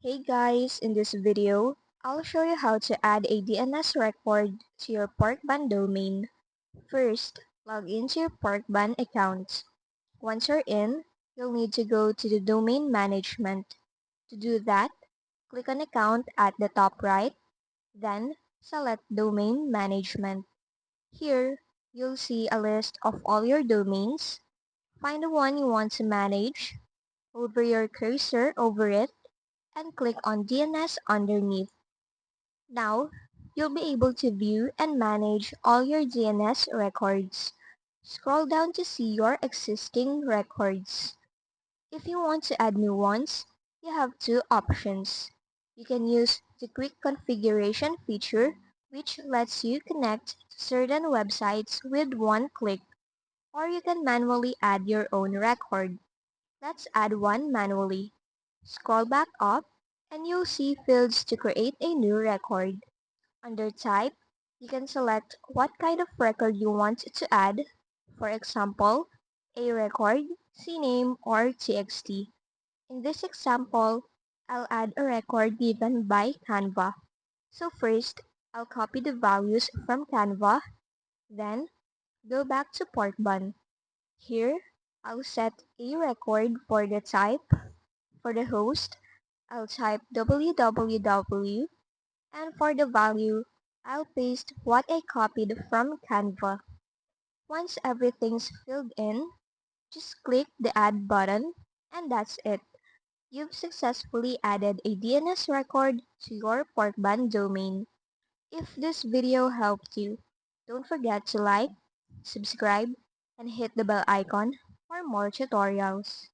Hey guys, in this video, I'll show you how to add a DNS record to your Porkbun domain. First, log into your Porkbun account. Once you're in, you'll need to go to the domain management. To do that, click on account at the top right, then select domain management. Here, you'll see a list of all your domains. Find the one you want to manage, hover your cursor over it, and click on DNS underneath. Now, you'll be able to view and manage all your DNS records. Scroll down to see your existing records. If you want to add new ones, you have two options. You can use the quick configuration feature, which lets you connect to certain websites with one click, or you can manually add your own record. Let's add one manually. Scroll back up and you'll see fields to create a new record. Under Type, you can select what kind of record you want to add. For example, a record, CNAME, or TXT. In this example, I'll add a record given by Canva. So first, I'll copy the values from Canva, then go back to Porkbun. Here, I'll set a record for the type. For the host, I'll type www, and for the value, I'll paste what I copied from Canva. Once everything's filled in, just click the Add button, and that's it. You've successfully added a DNS record to your Porkbun domain. If this video helped you, don't forget to like, subscribe, and hit the bell icon for more tutorials.